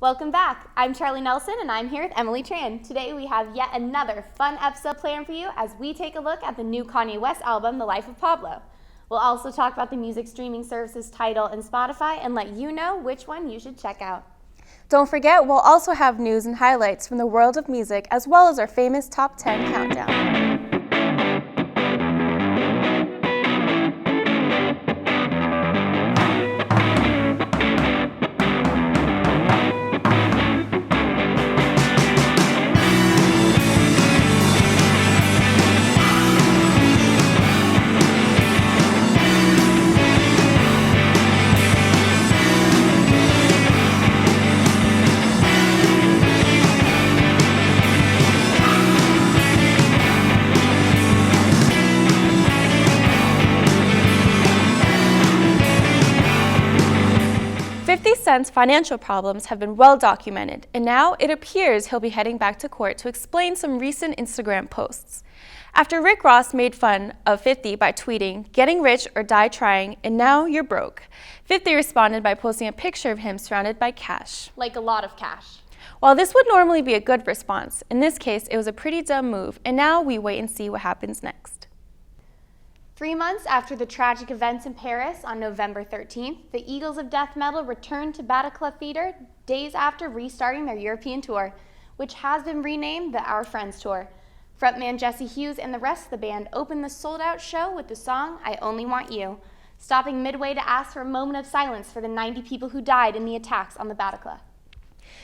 Welcome back. I'm Charlie Nelson and I'm here with Emily Tran. Today we have yet another fun episode planned for you as we take a look at the new Kanye West album, The Life of Pablo. We'll also talk about the music streaming services Tidal and Spotify and let you know which one you should check out. Don't forget, we'll also have news and highlights from the world of music as well as our famous Top 10 countdown. 50 Cent's financial problems have been well documented, and now it appears he'll be heading back to court to explain some recent Instagram posts. After Rick Ross made fun of 50 by tweeting, "Getting rich or die trying, and now you're broke," 50 responded by posting a picture of him surrounded by cash. Like a lot of cash. While this would normally be a good response, in this case it was a pretty dumb move, and now we wait and see what happens next. 3 months after the tragic events in Paris on November 13th, the Eagles of Death Metal returned to Bataclan Theatre days after restarting their European tour, which has been renamed the Our Friends Tour. Frontman Jesse Hughes and the rest of the band opened the sold-out show with the song I Only Want You, stopping midway to ask for a moment of silence for the 90 people who died in the attacks on the Bataclan.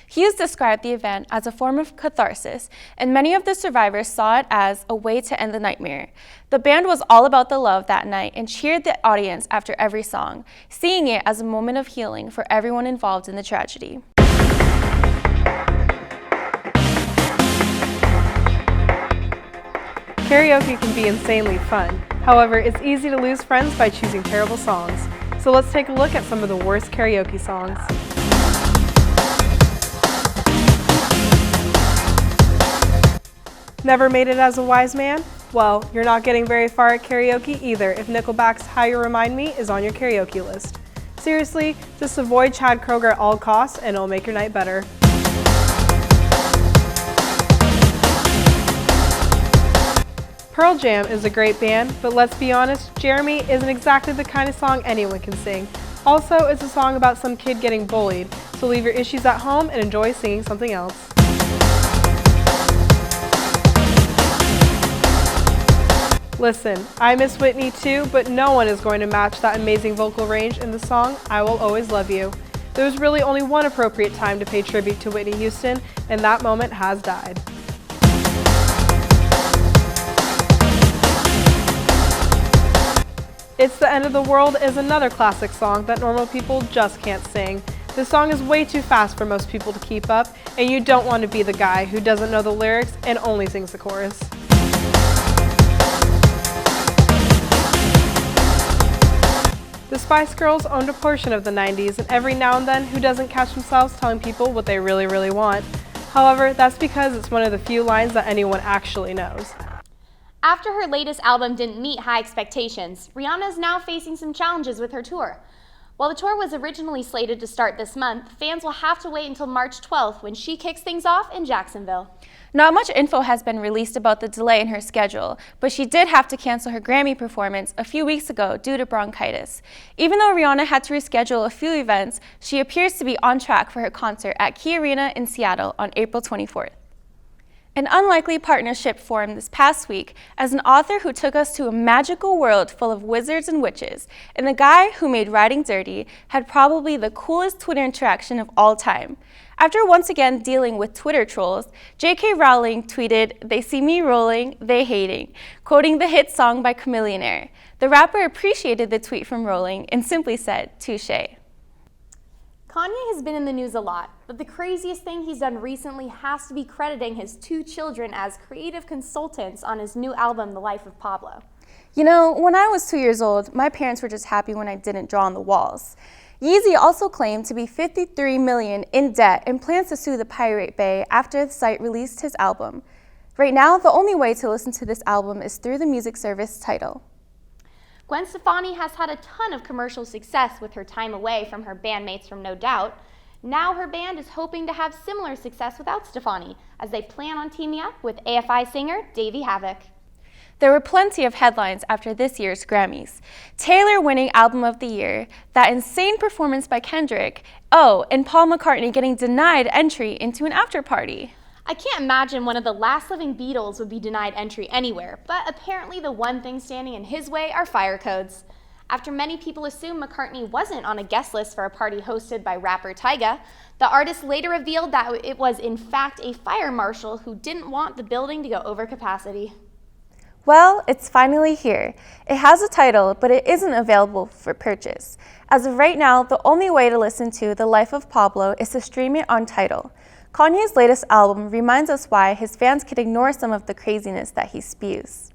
Hughes described the event as a form of catharsis, and many of the survivors saw it as a way to end the nightmare. The band was all about the love that night and cheered the audience after every song, seeing it as a moment of healing for everyone involved in the tragedy. Karaoke can be insanely fun. However, it's easy to lose friends by choosing terrible songs. So let's take a look at some of the worst karaoke songs. Never made it as a wise man? Well, you're not getting very far at karaoke either if Nickelback's How You Remind Me is on your karaoke list. Seriously, just avoid Chad Kroeger at all costs and it'll make your night better. Pearl Jam is a great band, but let's be honest, Jeremy isn't exactly the kind of song anyone can sing. Also, it's a song about some kid getting bullied, so leave your issues at home and enjoy singing something else. Listen, I miss Whitney too, but no one is going to match that amazing vocal range in the song I Will Always Love You. There was really only one appropriate time to pay tribute to Whitney Houston, and that moment has died. It's the End of the World is another classic song that normal people just can't sing. This song is way too fast for most people to keep up, and you don't want to be the guy who doesn't know the lyrics and only sings the chorus. The Spice Girls owned a portion of the 90s, and every now and then, who doesn't catch themselves telling people what they really want? However, that's because it's one of the few lines that anyone actually knows. After her latest album didn't meet high expectations, Rihanna is now facing some challenges with her tour. While the tour was originally slated to start this month, fans will have to wait until March 12th when she kicks things off in Jacksonville. Not much info has been released about the delay in her schedule, but she did have to cancel her Grammy performance a few weeks ago due to bronchitis. Even though Rihanna had to reschedule a few events, she appears to be on track for her concert at Key Arena in Seattle on April 24th. An unlikely partnership formed this past week as an author who took us to a magical world full of wizards and witches, and the guy who made writing dirty had probably the coolest Twitter interaction of all time. After once again dealing with Twitter trolls, J.K. Rowling tweeted, "They see me rolling, they hating," quoting the hit song by Chamillionaire. The rapper appreciated the tweet from Rowling and simply said, "Touché." Kanye has been in the news a lot, but the craziest thing he's done recently has to be crediting his 2 children as creative consultants on his new album, The Life of Pablo. You know, when I was 2 years old, my parents were just happy when I didn't draw on the walls. Yeezy also claimed to be $53 million in debt and plans to sue the Pirate Bay after the site released his album. Right now, the only way to listen to this album is through the music service Tidal. Gwen Stefani has had a ton of commercial success with her time away from her bandmates from No Doubt. Now her band is hoping to have similar success without Stefani, as they plan on teaming up with AFI singer Davey Havok. There were plenty of headlines after this year's Grammys. Taylor winning Album of the Year, that insane performance by Kendrick, and Paul McCartney getting denied entry into an after-party. I can't imagine one of the last living Beatles would be denied entry anywhere, but apparently the one thing standing in his way are fire codes. After many people assumed McCartney wasn't on a guest list for a party hosted by rapper Tyga, the artist later revealed that it was in fact a fire marshal who didn't want the building to go over capacity. Well, it's finally here. It has a title, but it isn't available for purchase. As of right now, the only way to listen to The Life of Pablo is to stream it on Tidal. Kanye's latest album reminds us why his fans could ignore some of the craziness that he spews.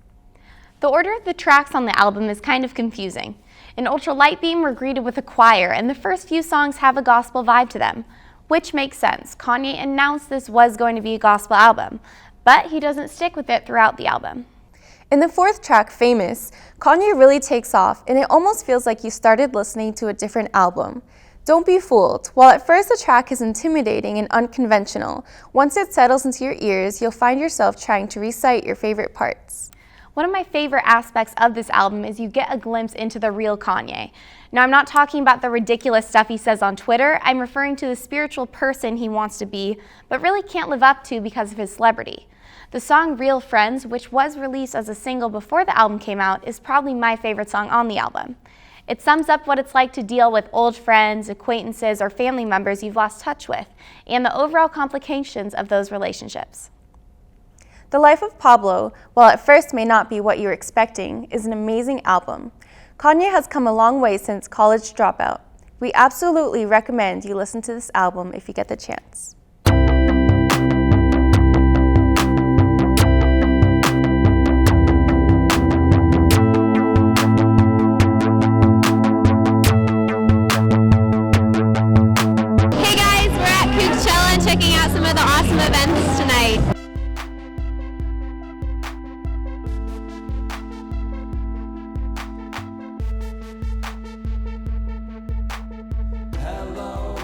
The order of the tracks on the album is kind of confusing. In Ultra Light Beam, we're greeted with a choir, and the first few songs have a gospel vibe to them, which makes sense. Kanye announced this was going to be a gospel album, but he doesn't stick with it throughout the album. In the fourth track, Famous, Kanye really takes off, and it almost feels like you started listening to a different album. Don't be fooled. While at first the track is intimidating and unconventional, once it settles into your ears, you'll find yourself trying to recite your favorite parts. One of my favorite aspects of this album is you get a glimpse into the real Kanye. Now, I'm not talking about the ridiculous stuff he says on Twitter. I'm referring to the spiritual person he wants to be, but really can't live up to because of his celebrity. The song Real Friends, which was released as a single before the album came out, is probably my favorite song on the album. It sums up what it's like to deal with old friends, acquaintances, or family members you've lost touch with, and the overall complications of those relationships. The Life of Pablo, while at first may not be what you're expecting, is an amazing album. Kanye has come a long way since College Dropout. We absolutely recommend you listen to this album if you get the chance. Checking out some of the awesome events tonight. Hello,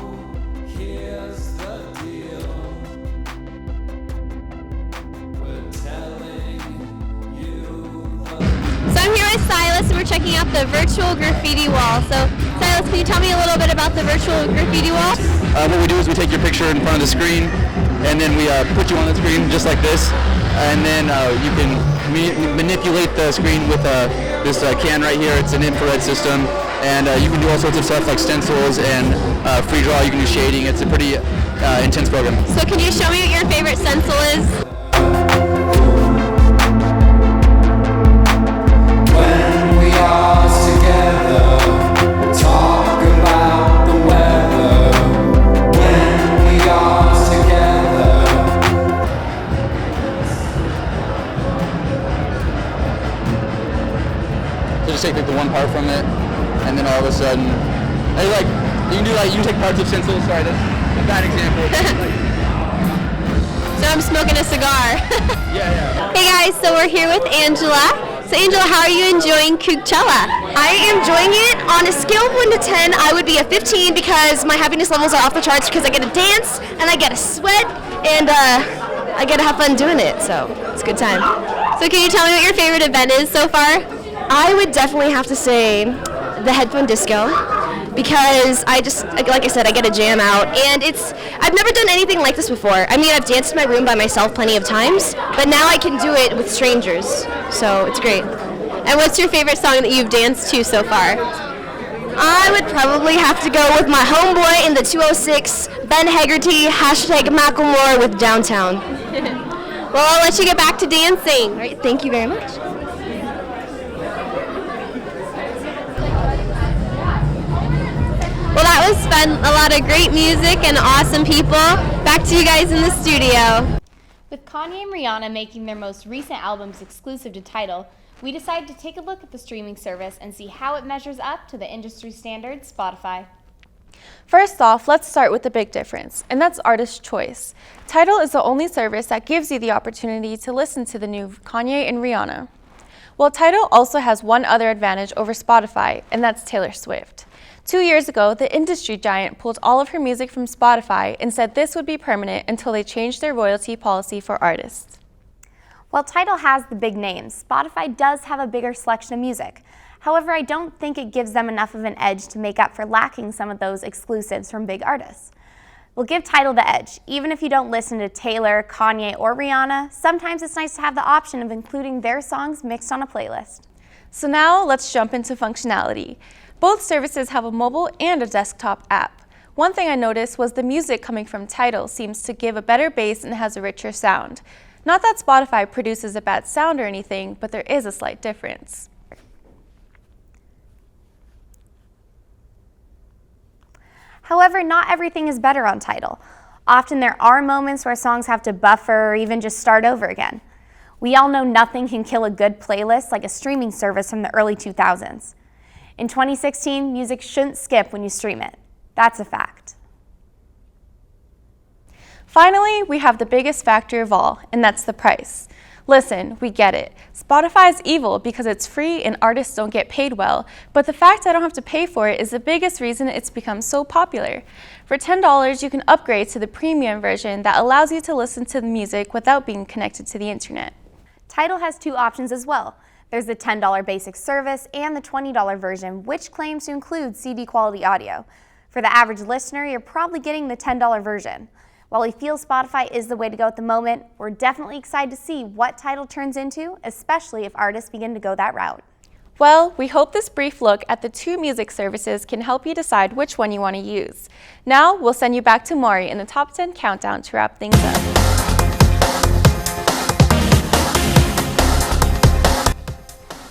here's the deal. We're telling you So I'm here with Silas and we're checking out the virtual graffiti wall. So Silas, can you tell me a little bit about the virtual graffiti wall? What we do is we take your picture in front of the screen, and then we put you on the screen just like this, and then you can manipulate the screen with this can right here. It's an infrared system, and you can do all sorts of stuff like stencils and free draw. You can do shading. It's a pretty intense program. So can you show me what your favorite stencil is? when we are together. Talk about the weather. When we are together. So just take like the one part from it, and then all of a sudden, you can take parts of stencils. Sorry, that's a bad example. So I'm smoking a cigar. Yeah. Hey guys, so we're here with Angela. So Angela, how are you enjoying Coachella? I am enjoying it. On a scale of 1 to 10, I would be a 15 because my happiness levels are off the charts because I get to dance and I get to sweat and I get to have fun doing it. So it's a good time. So can you tell me what your favorite event is so far? I would definitely have to say the headphone disco because like I said, I get to jam out and I've never done anything like this before. I mean, I've danced in my room by myself plenty of times, but now I can do it with strangers. So it's great. And what's your favorite song that you've danced to so far? I would probably have to go with my homeboy in the 206, Ben Haggerty, #Macklemore with Downtown. Well, I'll let you get back to dancing. All right, thank you very much. Well, that was fun. A lot of great music and awesome people. Back to you guys in the studio. With Kanye and Rihanna making their most recent albums exclusive to Tidal, we decided to take a look at the streaming service and see how it measures up to the industry standard Spotify. First off, let's start with the big difference, and that's artist choice. Tidal is the only service that gives you the opportunity to listen to the new Kanye and Rihanna. Well, Tidal also has one other advantage over Spotify, and that's Taylor Swift. 2 years ago, the industry giant pulled all of her music from Spotify and said this would be permanent until they changed their royalty policy for artists. While Tidal has the big names, Spotify does have a bigger selection of music. However, I don't think it gives them enough of an edge to make up for lacking some of those exclusives from big artists. We'll give Tidal the edge. Even if you don't listen to Taylor, Kanye, or Rihanna, sometimes it's nice to have the option of including their songs mixed on a playlist. So now let's jump into functionality. Both services have a mobile and a desktop app. One thing I noticed was the music coming from Tidal seems to give a better bass and has a richer sound. Not that Spotify produces a bad sound or anything, but there is a slight difference. However, not everything is better on Tidal. Often there are moments where songs have to buffer or even just start over again. We all know nothing can kill a good playlist like a streaming service from the early 2000s. In 2016, music shouldn't skip when you stream it. That's a fact. Finally, we have the biggest factor of all, and that's the price. Listen, we get it. Spotify is evil because it's free and artists don't get paid well, but the fact I don't have to pay for it is the biggest reason it's become so popular. For $10, you can upgrade to the premium version that allows you to listen to the music without being connected to the internet. Tidal has two options as well. There's the $10 basic service and the $20 version, which claims to include CD quality audio. For the average listener, you're probably getting the $10 version. While we feel Spotify is the way to go at the moment, we're definitely excited to see what Tidal turns into, especially if artists begin to go that route. Well, we hope this brief look at the two music services can help you decide which one you want to use. Now, we'll send you back to Maury in the Top 10 Countdown to wrap things up.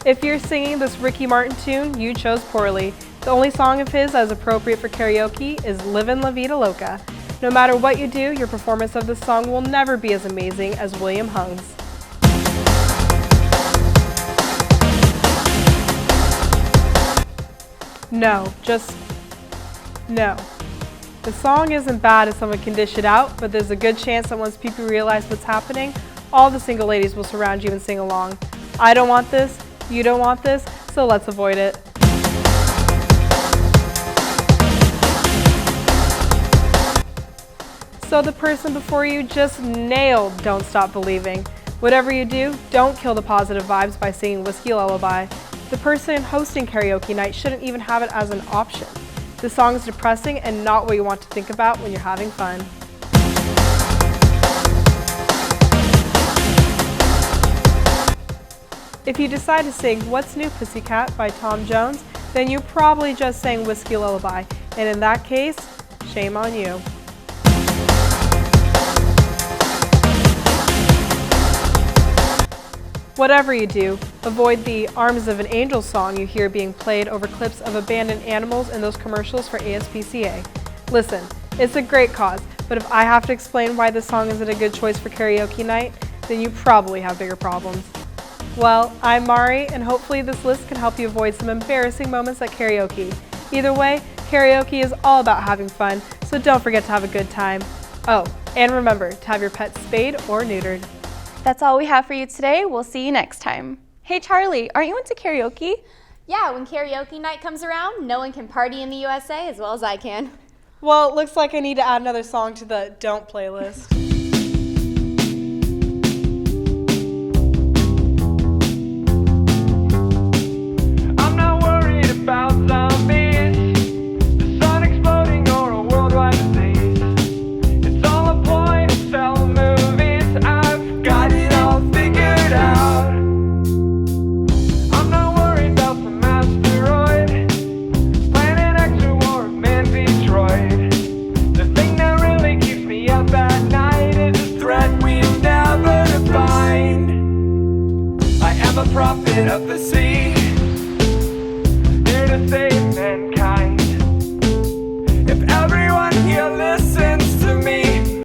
If you're singing this Ricky Martin tune, you chose poorly. The only song of his that is appropriate for karaoke is Livin' La Vida Loca. No matter what you do, your performance of this song will never be as amazing as William Hung's. No, just no. The song isn't bad if someone can dish it out, but there's a good chance that once people realize what's happening, all the single ladies will surround you and sing along. I don't want this, you don't want this, so let's avoid it. So the person before you just nailed Don't Stop Believing. Whatever you do, don't kill the positive vibes by singing Whiskey Lullaby. The person hosting karaoke night shouldn't even have it as an option. The song is depressing and not what you want to think about when you're having fun. If you decide to sing What's New Pussycat by Tom Jones, then you probably just sang Whiskey Lullaby, and in that case, shame on you. Whatever you do, avoid the Arms of an Angel song you hear being played over clips of abandoned animals in those commercials for ASPCA. Listen, it's a great cause, but if I have to explain why this song isn't a good choice for karaoke night, then you probably have bigger problems. Well, I'm Mari, and hopefully this list can help you avoid some embarrassing moments at karaoke. Either way, karaoke is all about having fun, so don't forget to have a good time. Oh, and remember to have your pet spayed or neutered. That's all we have for you today. We'll see you next time. Hey Charlie, aren't you into karaoke? Yeah, when karaoke night comes around, no one can party in the USA as well as I can. Well, it looks like I need to add another song to the Don't playlist. I'm not worried about zombies, the sun exploding, or a worldwide disease. It's all a ploy to sell movies. I've got it all figured out. I'm not worried about some asteroid, Planet X or War of Man Detroit. The thing that really keeps me up at night is a threat we've never defined. I am a prophet of the sea, here to say